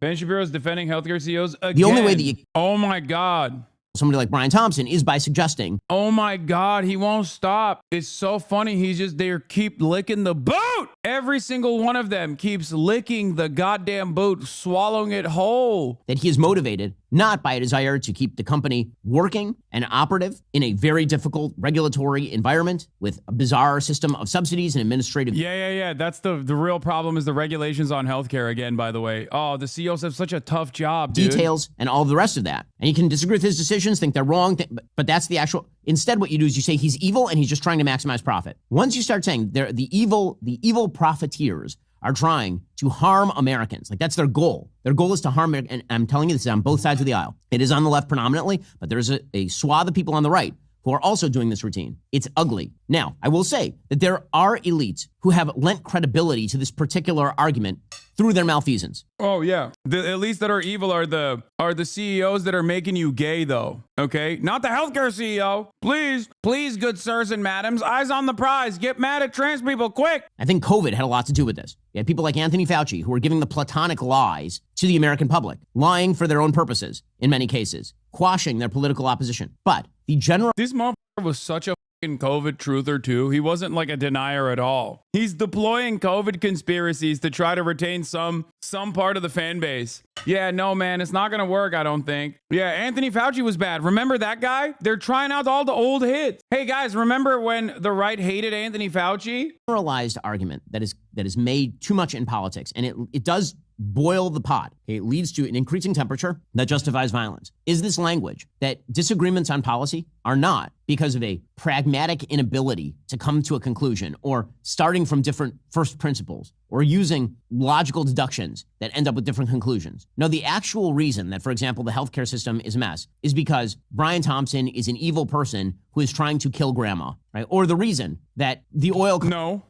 Ben Shapiro's defending healthcare CEOs again. The only way that you... Oh my God. Somebody like Brian Thompson is by suggesting... Oh my God, he won't stop. It's so funny. He's just there, keep licking the boot. Every single one of them keeps licking the goddamn boot, swallowing it whole. That he is motivated not by a desire to keep the company working and operative in a very difficult regulatory environment with a bizarre system of subsidies and administrative... Yeah. That's the real problem is the regulations on healthcare again, by the way. Oh, the CEOs have such a tough job, dude. Details and all of the rest of that. And you can disagree with his decisions, think they're wrong, but that's the actual... Instead, what you do is you say he's evil and he's just trying to maximize profit. Once you start saying the evil profiteers are trying to harm Americans, like that's their goal. Their goal is to harm, and I'm telling you, this is on both sides of the aisle. It is on the left predominantly, but there's a swath of people on the right who are also doing this routine. It's ugly. Now, I will say that there are elites who have lent credibility to this particular argument through their malfeasance. Oh yeah, the elites that are evil are the CEOs that are making you gay, though. Okay, not the healthcare CEO. Please, good sirs and madams, eyes on the prize. Get mad at trans people quick. I think COVID had a lot to do with this. You had people like Anthony Fauci who were giving the platonic lies to the American public, lying for their own purposes in many cases, quashing their political opposition. But the general... This motherfucker was such a fucking COVID truther too. He wasn't like a denier at all. He's deploying COVID conspiracies to try to retain some part of the fan base. Yeah, no, man, it's not going to work, I don't think. Yeah, Anthony Fauci was bad. Remember that guy? They're trying out all the old hits. Hey, guys, remember when the right hated Anthony Fauci? Generalized argument that is made too much in politics, and it does boil the pot. It leads to an increasing temperature that justifies violence. Is this language that disagreements on policy are not because of a pragmatic inability to come to a conclusion or starting from different first principles or using logical deductions that end up with different conclusions? No, the actual reason that, for example, the healthcare system is a mess is because Brian Thompson is an evil person who is trying to kill grandma, right? Or the reason that the oil...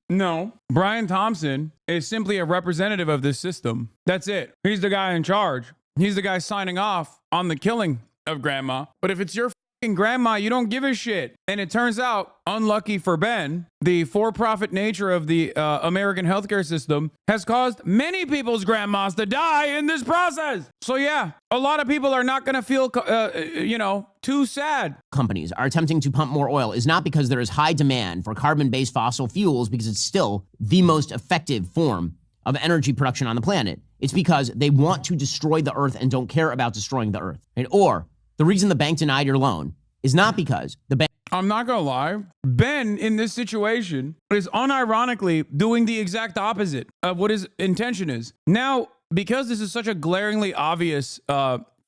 No. Brian Thompson is simply a representative of this system. That's it. He's the guy in charge. He's the guy signing off on the killing of grandma. But if it's your fucking grandma, you don't give a shit. And it turns out, unlucky for Ben, the for-profit nature of the American healthcare system has caused many people's grandmas to die in this process. So yeah, a lot of people are not going to feel, too sad. Companies are attempting to pump more oil is not because there is high demand for carbon-based fossil fuels, because it's still the most effective form of energy production on the planet. It's because they want to destroy the earth and don't care about destroying the earth. Right? Or the reason the bank denied your loan is not because the bank... I'm not gonna lie. Ben, in this situation, is unironically doing the exact opposite of what his intention is. Now, because this is such a glaringly obvious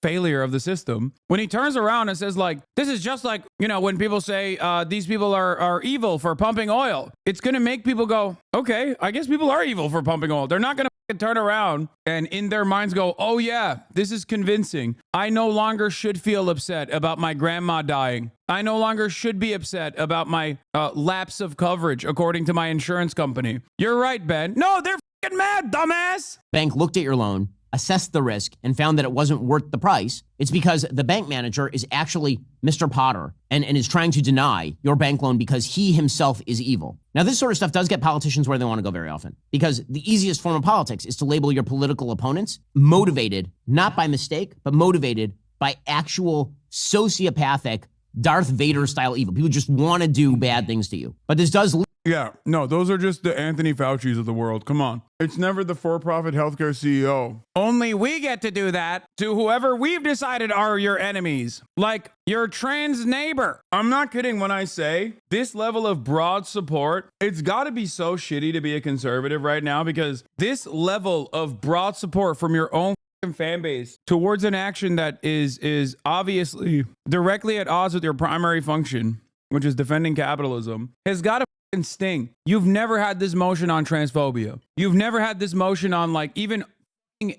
failure of the system, when he turns around and says, like, this is just like, when people say these people are evil for pumping oil, it's gonna make people go, okay, I guess people are evil for pumping oil. They're not gonna turn around and in their minds go, oh yeah, this is convincing. I no longer should feel upset about my grandma dying. I no longer should be upset about my lapse of coverage according to my insurance company. You're right, Ben. No, they're fucking mad, dumbass. Bank looked at your loan, assessed the risk, and found that it wasn't worth the price. It's because the bank manager is actually Mr. Potter and is trying to deny your bank loan because he himself is evil. Now, this sort of stuff does get politicians where they want to go very often, because the easiest form of politics is to label your political opponents motivated, not by mistake, but motivated by actual sociopathic Darth Vader style evil. People just want to do bad things to you. But this does... Yeah, no, those are just the Anthony Fauci's of the world. Come on. It's never the for-profit healthcare CEO. Only we get to do that to whoever we've decided are your enemies, like your trans neighbor. I'm not kidding when I say this level of broad support. It's got to be so shitty to be a conservative right now, because this level of broad support from your own fan base towards an action that is obviously directly at odds with your primary function, which is defending capitalism, has got to sting. You've never had this motion on transphobia. You've never had this motion on, like, even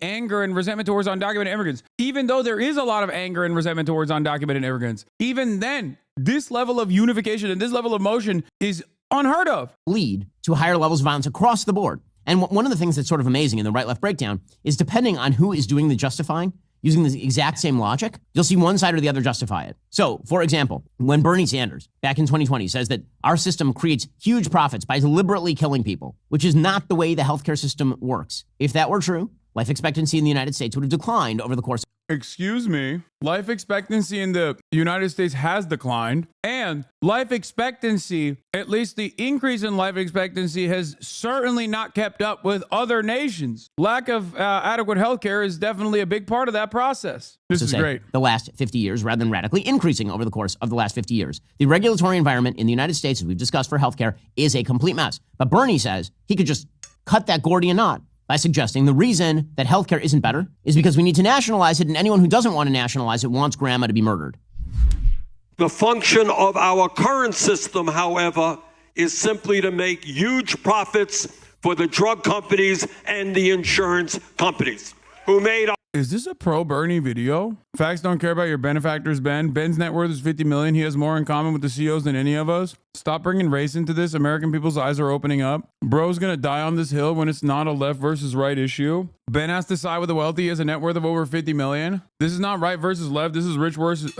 anger and resentment towards undocumented immigrants. Even though there is a lot of anger and resentment towards undocumented immigrants, even then, this level of unification and this level of motion is unheard of. Lead to higher levels of violence across the board. And one of the things that's sort of amazing in the right-left breakdown is, depending on who is doing the justifying, using the exact same logic, you'll see one side or the other justify it. So, for example, when Bernie Sanders, back in 2020, says that our system creates huge profits by deliberately killing people, which is not the way the healthcare system works. If that were true, life expectancy in the United States would have declined over the course. Excuse me. Life expectancy in the United States has declined, and life expectancy, at least the increase in life expectancy, has certainly not kept up with other nations. Lack of adequate healthcare is definitely a big part of that process. This is great. The last 50 years, rather than radically increasing over the course of the last 50 years. The regulatory environment in the United States, as we've discussed for healthcare, is a complete mess. But Bernie says he could just cut that Gordian knot by suggesting the reason that healthcare isn't better is because we need to nationalize it, and anyone who doesn't want to nationalize it wants grandma to be murdered. The function of our current system, however, is simply to make huge profits for the drug companies and the insurance companies who made. Is this a pro-Bernie video? Facts don't care about your benefactors, Ben. Ben's net worth is $50 million. He has more in common with the CEOs than any of us. Stop bringing race into this. American people's eyes are opening up. Bro's gonna die on this hill when it's not a left versus right issue. Ben has to side with the wealthy. He has a net worth of over $50 million. This is not right versus left. This is rich versus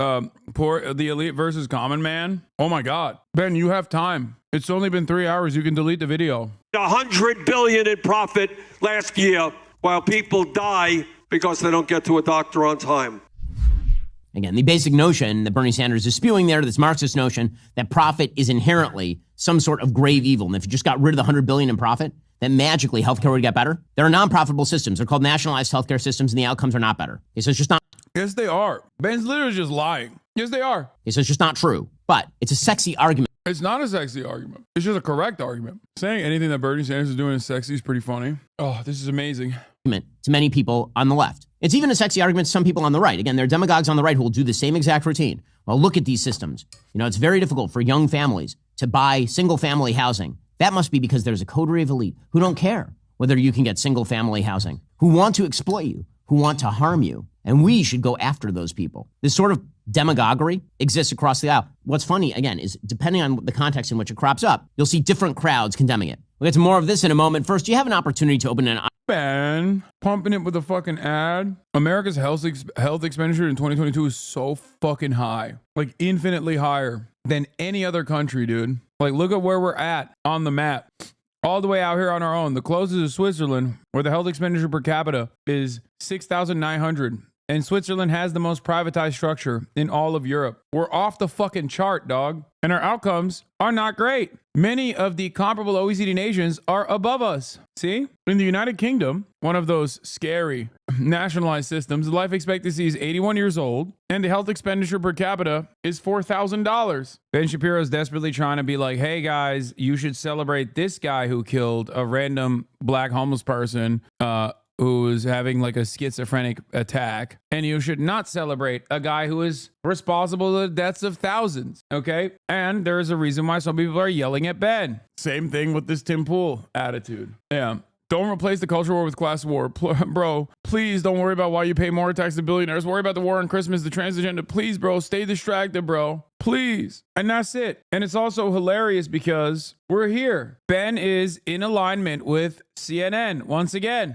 poor, the elite versus common man. Oh my God. Ben, you have time. It's only been 3 hours. You can delete the video. $100 billion in profit last year while people die because they don't get to a doctor on time. Again, the basic notion that Bernie Sanders is spewing there, this Marxist notion that profit is inherently some sort of grave evil. And if you just got rid of the $100 billion in profit, then magically healthcare would get better. There are non-profitable systems. They're called nationalized healthcare systems, and the outcomes are not better. Okay, so it's just not. Yes, they are. Ben's literally just lying. Yes, they are. Okay, so it's just not true. But it's a sexy argument. It's not a sexy argument. It's just a correct argument. Saying anything that Bernie Sanders is doing is sexy is pretty funny. Oh, this is amazing. To many people on the left. It's even a sexy argument to some people on the right. Again, there are demagogues on the right who will do the same exact routine. Well, look at these systems. You know, it's very difficult for young families to buy single-family housing. That must be because there's a coterie of elite who don't care whether you can get single-family housing, who want to exploit you, who want to harm you. And we should go after those people. This sort of demagoguery exists across the aisle. What's funny, again, is depending on the context in which it crops up, you'll see different crowds condemning it. We'll get to more of this in a moment. First, you have an opportunity to open an... Ben, pumping it with a fucking ad. America's health expenditure in 2022 is so fucking high. Like infinitely higher than any other country, dude. Like look at where we're at on the map. All the way out here on our own. The closest is Switzerland, where the health expenditure per capita is 6,900. And Switzerland has the most privatized structure in all of Europe. We're off the fucking chart, dog. And our outcomes are not great. Many of the comparable OECD nations are above us. See? In the United Kingdom, one of those scary nationalized systems, the life expectancy is 81 years old, and the health expenditure per capita is $4,000. Ben Shapiro is desperately trying to be like, hey guys, you should celebrate this guy who killed a random black homeless person, who was having like a schizophrenic attack, and you should not celebrate a guy who is responsible for the deaths of thousands, okay? And there's a reason why some people are yelling at Ben. Same thing with this Tim Pool attitude. Yeah. Don't replace the culture war with class war. Bro, please don't worry about why you pay more tax to billionaires. Worry about the war on Christmas, the trans agenda. Please, bro, stay distracted, bro. Please. And that's it. And it's also hilarious because we're here. Ben is in alignment with CNN once again.